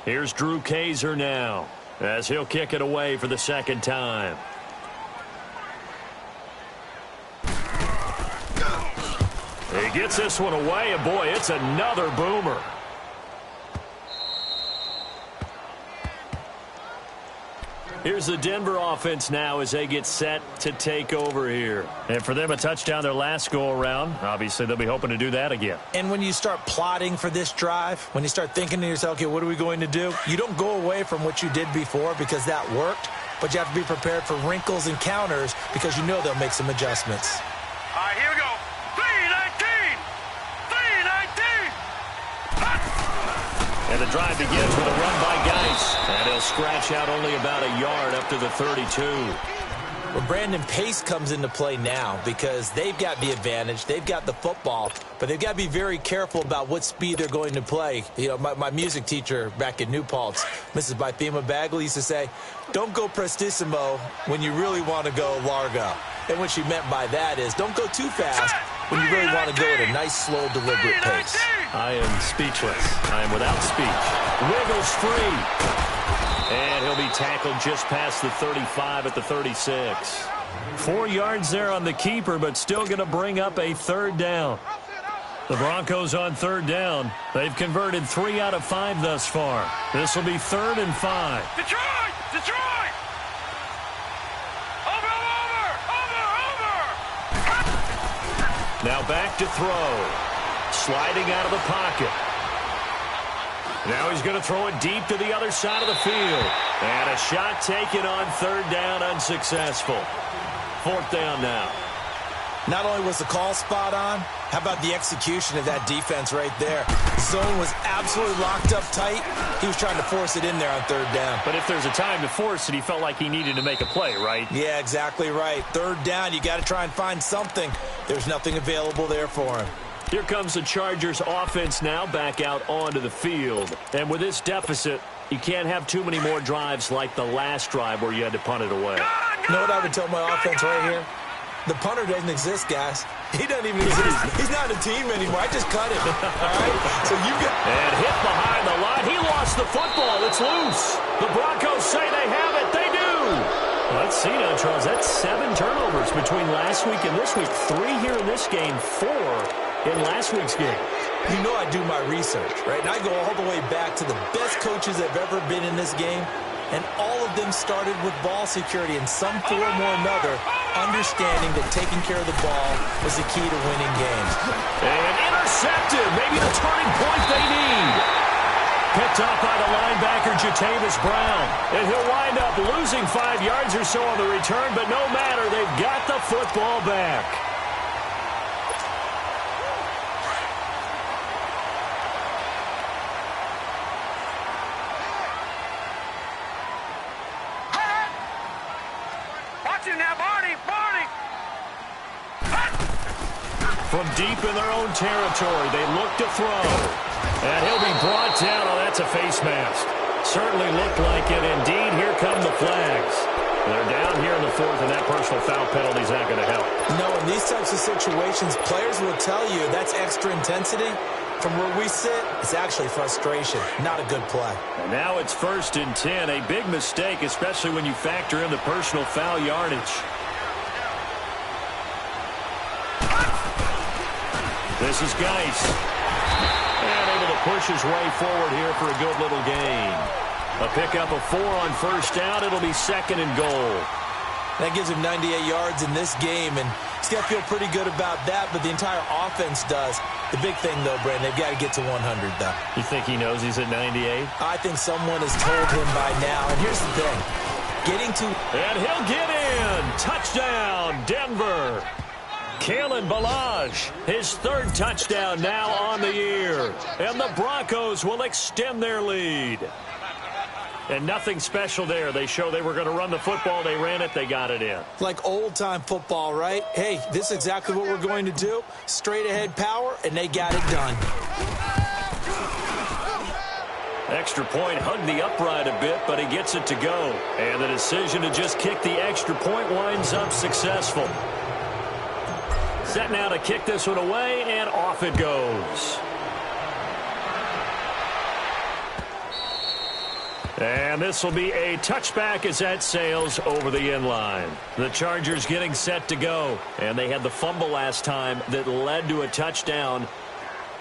Here's Drew Kaiser now, as he'll kick it away for the second time. He gets this one away, and boy, it's another boomer. Here's the Denver offense now as they get set to take over here. And for them, a touchdown their last go-around. Obviously, they'll be hoping to do that again. And when you start plotting for this drive, when you start thinking to yourself, okay, what are we going to do? You don't go away from what you did before because that worked, but you have to be prepared for wrinkles and counters because you know they'll make some adjustments. All right, here we go. 319! 319! And the drive begins with a run by Geis. And he'll scratch out only about a yard up to the 32. Well, Brandon, pace comes into play now because they've got the advantage. They've got the football, but they've got to be very careful about what speed they're going to play. You know, my music teacher back in New Paltz, Mrs. Bythema Bagley, used to say, don't go prestissimo when you really want to go largo. And what she meant by that is don't go too fast when you really want to go at a nice, slow, deliberate pace. I am speechless. I am without speech. Wiggles free. And he'll be tackled just past the 35 at the 36. 4 yards there on the keeper, but still going to bring up a third down. The Broncos on third down. They've converted 3 out of 5 thus far. This will be 3rd and 5. Detroit! Detroit! Over! Now back to throw. Sliding out of the pocket. Now he's going to throw it deep to the other side of the field. And a shot taken on third down, unsuccessful. 4th down now. Not only was the call spot on, how about the execution of that defense right there? Zone was absolutely locked up tight. He was trying to force it in there on third down. But if there's a time to force it, he felt like he needed to make a play, right? Yeah, exactly right. Third down, you got to try and find something. There's nothing available there for him. Here comes the Chargers offense now back out onto the field. And with this deficit, you can't have too many more drives like the last drive where you had to punt it away. You know what I would tell my offense right here? The punter doesn't exist, guys. He doesn't even exist. He's not a team anymore. I just cut him. All right? So you get... And hit behind the line. He lost the football. It's loose. The Broncos say they have it. They do. Let's see now, Charles. That's 7 turnovers between last week and this week. 3 here in this game, 4 in last week's game. You know I do my research, right? And I go all the way back to the best coaches that have ever been in this game. And all of them started with ball security in some form or another, understanding that taking care of the ball was the key to winning games. And intercepted. Maybe the turning point they need. Picked off by the linebacker, Jatavis Brown. And he'll wind up losing 5 yards or so on the return, but no matter, they've got the football back. From deep in their own territory, they look to throw. And he'll be brought down. Oh, that's a face mask. Certainly looked like it. Indeed, here come the flags. They're down here in the 4th, and that personal foul penalty is not going to help. No, in these types of situations, players will tell you that's extra intensity. From where we sit, it's actually frustration. Not a good play. And now it's 1st and 10. A big mistake, especially when you factor in the personal foul yardage. This is Geis. And able to push his way forward here for a good little gain. A pickup of 4 on 1st down. It'll be 2nd and goal. That gives him 98 yards in this game, and he's got to feel pretty good about that, but the entire offense does. The big thing, though, Brandon, they've got to get to 100, though. You think he knows he's at 98? I think someone has told him by now, and here's the thing. Getting to... And he'll get in. Touchdown, Denver. Kalen Ballage, his 3rd touchdown now on the year. And the Broncos will extend their lead. And nothing special there. They show they were going to run the football. They ran it. They got it in. Like old-time football, right? Hey, this is exactly what we're going to do. Straight-ahead power, and they got it done. Extra point hugged the upright a bit, but he gets it to go. And the decision to just kick the extra point winds up successful. Set now to kick this one away, and off it goes. And this will be a touchback as that sails over the end line. The Chargers getting set to go. And they had the fumble last time that led to a touchdown.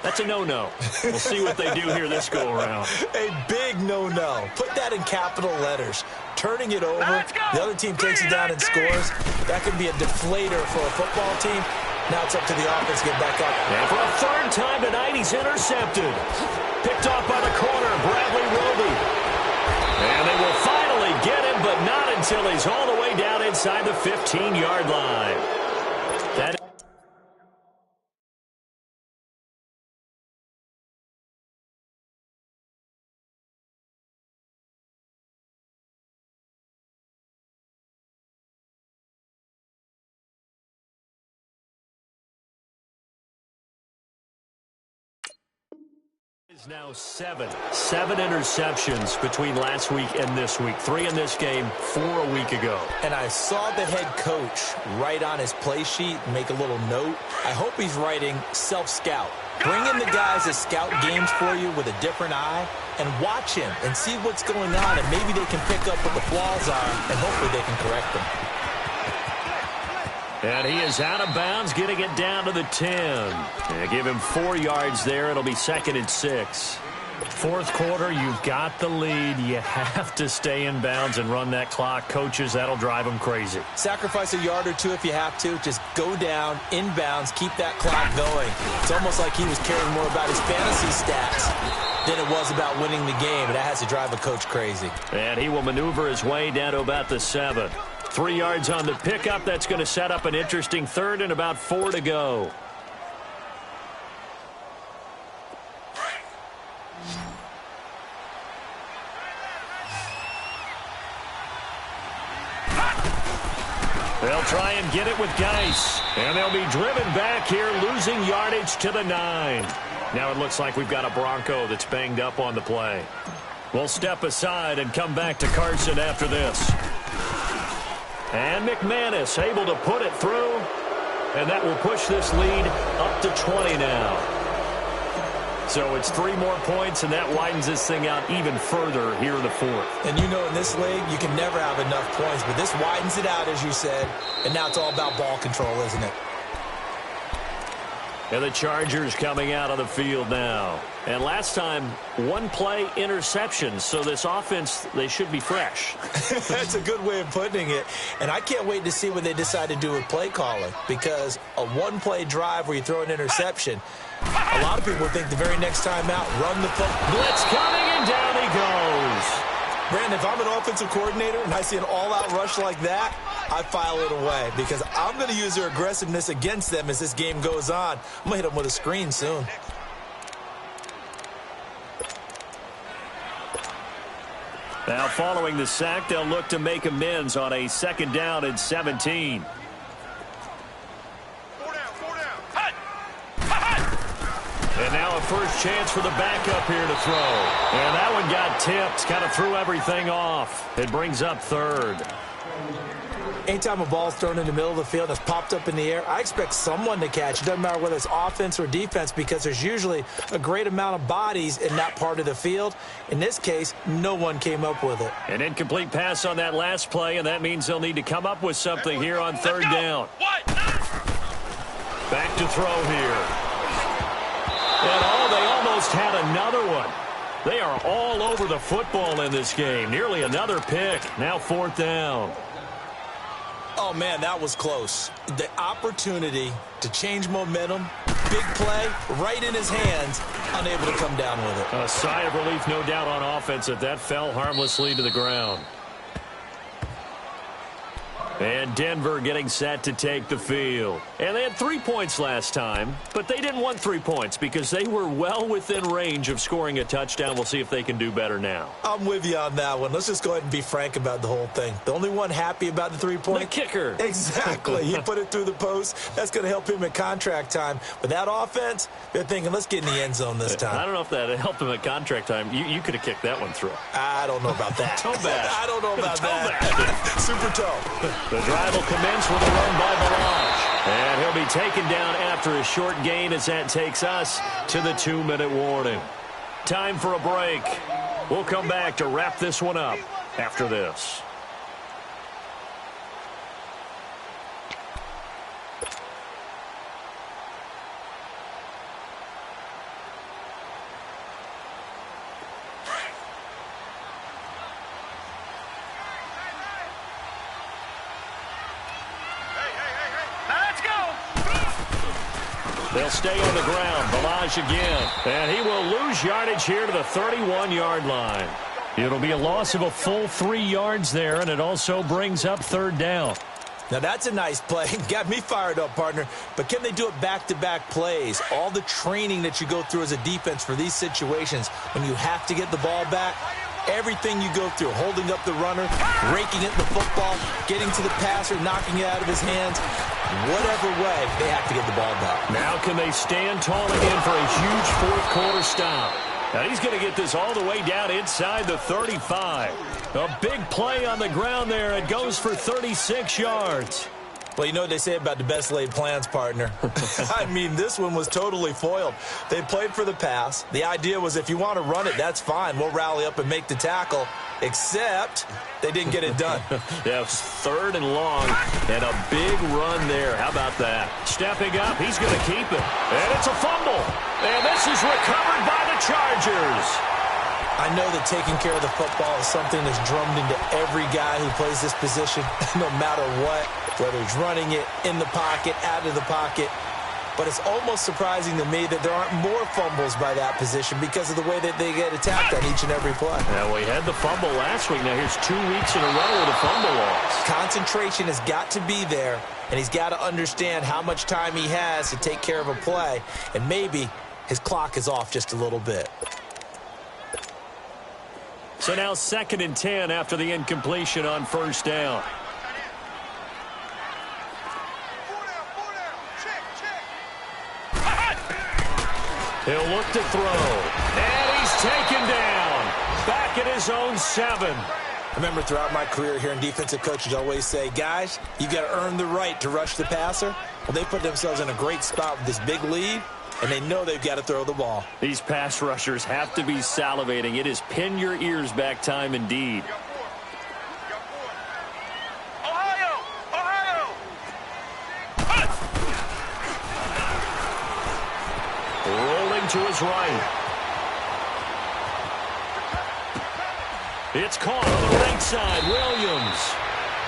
That's a no-no. We'll see what they do here this go-around. A big no-no. Put that in capital letters. Turning it over, the other team takes it down and scores. That could be a deflator for a football team. Now it's up to the offense to get back up. And for a third time tonight, he's intercepted. Picked off by the corner, Bradley Roby. And they will finally get him, but not until he's all the way down inside the 15-yard line. That is now seven interceptions between last week and this week. 3 in this game, 4 a week ago. And I saw the head coach write on his play sheet, make a little note. I hope he's writing self-scout. Bring in the guys that scout games for you with a different eye and watch him and see what's going on, and maybe they can pick up what the flaws are, and hopefully they can correct them. And he is out of bounds, getting it down to the 10. And give him 4 yards there. It'll be 2nd and 6. Fourth quarter, you've got the lead. You have to stay in bounds and run that clock. Coaches, that'll drive them crazy. Sacrifice a yard or two if you have to. Just go down, in bounds, keep that clock going. It's almost like he was caring more about his fantasy stats than it was about winning the game. And that has to drive a coach crazy. And he will maneuver his way down to about the 7. 3 yards on the pickup. That's going to set up an interesting third and about 4 to go. They'll try and get it with Geis. And they'll be driven back here, losing yardage to the 9. Now it looks like we've got a Bronco that's banged up on the play. We'll step aside and come back to Carson after this. And McManus able to put it through. And that will push this lead up to 20 now. So it's 3 more points, and that widens this thing out even further here in the 4th. And you know in this league, you can never have enough points. But this widens it out, as you said. And now it's all about ball control, isn't it? And the Chargers coming out on the field now. And last time, 1 play interception. So this offense, they should be fresh. That's a good way of putting it. And I can't wait to see what they decide to do with play calling. Because a 1-play drive where you throw an interception, a lot of people think the very next time out, run the football. Blitz coming, and down he goes. Brandon, if I'm an offensive coordinator and I see an all-out rush like that, I file it away because I'm going to use their aggressiveness against them as this game goes on. I'm going to hit them with a screen soon. Now, following the sack, they'll look to make amends on a 2nd down and 17. And now a first chance for the backup here to throw. And that one got tipped, kind of threw everything off. It brings up 3rd. Anytime a ball's thrown in the middle of the field that's popped up in the air, I expect someone to catch. It doesn't matter whether it's offense or defense because there's usually a great amount of bodies in that part of the field. In this case, no one came up with it. An incomplete pass on that last play, and that means they'll need to come up with something here on 3rd down. Back to throw here. And they almost had another one. They are all over the football in this game. Nearly another pick. Now 4th down. Oh, man, that was close. The opportunity to change momentum, big play, right in his hands, unable to come down with it. A sigh of relief, no doubt, on offense that fell harmlessly to the ground. And Denver getting set to take the field. And they had 3 points last time, but they didn't want 3 points because they were well within range of scoring a touchdown. We'll see if they can do better now. I'm with you on that one. Let's just go ahead and be frank about the whole thing. The only one happy about the 3-point? The kicker. Exactly. He put it through the post. That's going to help him at contract time. But that offense, they're thinking, let's get in the end zone this time. I don't know if that helped him at contract time. You could have kicked that one through. I don't know about that. Toe bash. I don't know about that. Super toe. The drive will commence with a run by Balaj. And he'll be taken down after a short gain as that takes us to the 2-minute warning. Time for a break. We'll come back to wrap this one up after this. They'll stay on the ground. Balaj again. And he will lose yardage here to the 31-yard line. It'll be a loss of a full 3 yards there, and it also brings up third down. Now, that's a nice play. Got me fired up, partner. But can they do it back-to-back plays? All the training that you go through as a defense for these situations, when you have to get the ball back, everything you go through, holding up the runner, raking at the football, getting to the passer, knocking it out of his hands, whatever way, they have to get the ball back. Now can they stand tall again for a huge fourth-quarter stop? Now he's going to get this all the way down inside the 35. A big play on the ground there. It goes for 36 yards. Well, you know what they say about the best laid plans, partner. I mean, this one was totally foiled. They played for the pass. The idea was if you want to run it, that's fine. We'll rally up and make the tackle. Except they didn't get it done. Yeah, third and long, and a big run there. How about that? Stepping up, he's going to keep it. And it's a fumble. And this is recovered by the Chargers. I know that taking care of the football is something that's drummed into every guy who plays this position, no matter what, whether he's running it, in the pocket, out of the pocket. But it's almost surprising to me that there aren't more fumbles by that position because of the way that they get attacked on each and every play. Now, we had the fumble last week. Now, here's 2 weeks in a row with a fumble loss. Concentration has got to be there, and he's got to understand how much time he has to take care of a play, and maybe his clock is off just a little bit. So now 2nd and 10 after the incompletion on first down. He'll look to throw. And he's taken down. Back at his own 7. I remember throughout my career hearing defensive coaches always say, guys, you got to earn the right to rush the passer. Well, they put themselves in a great spot with this big lead, and they know they've got to throw the ball. These pass rushers have to be salivating. It is pin your ears back time indeed. Rolling to his right. It's caught on the right side. Williams.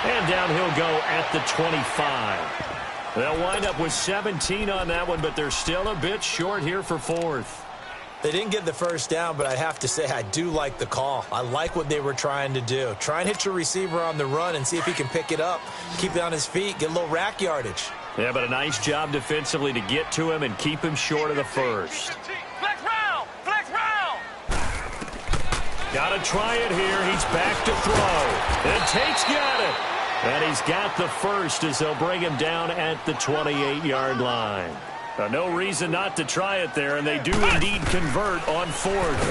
And down he'll go at the 25. They'll wind up with 17 on that one, but they're still a bit short here for 4th. They didn't get the first down, but I have to say I do like the call. I like what they were trying to do. Try and hit your receiver on the run and see if he can pick it up, keep it on his feet, get a little rack yardage. Yeah, but a nice job defensively to get to him and keep him short of the first. Flex round! Flex round! Got to try it here. He's back to throw. And Tate's got it. And he's got the first as they'll bring him down at the 28-yard line. Now, no reason not to try it there, and they do indeed convert on 4th.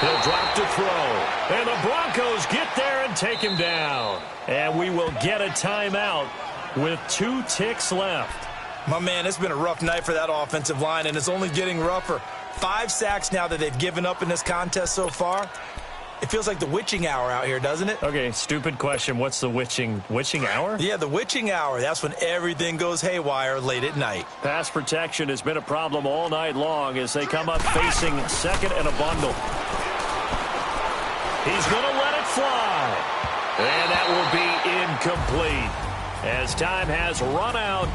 He'll drop to throw. And the Broncos get there and take him down. And we will get a timeout with 2 ticks left. My man, it's been a rough night for that offensive line, and it's only getting rougher. 5 sacks now that they've given up in this contest so far. It feels like the witching hour out here, doesn't it? Okay, stupid question. What's the witching hour? Yeah, the witching hour. That's when everything goes haywire late at night. Pass protection has been a problem all night long as they come up facing 2nd and a bundle. He's going to let it fly. And that will be incomplete as time has run out.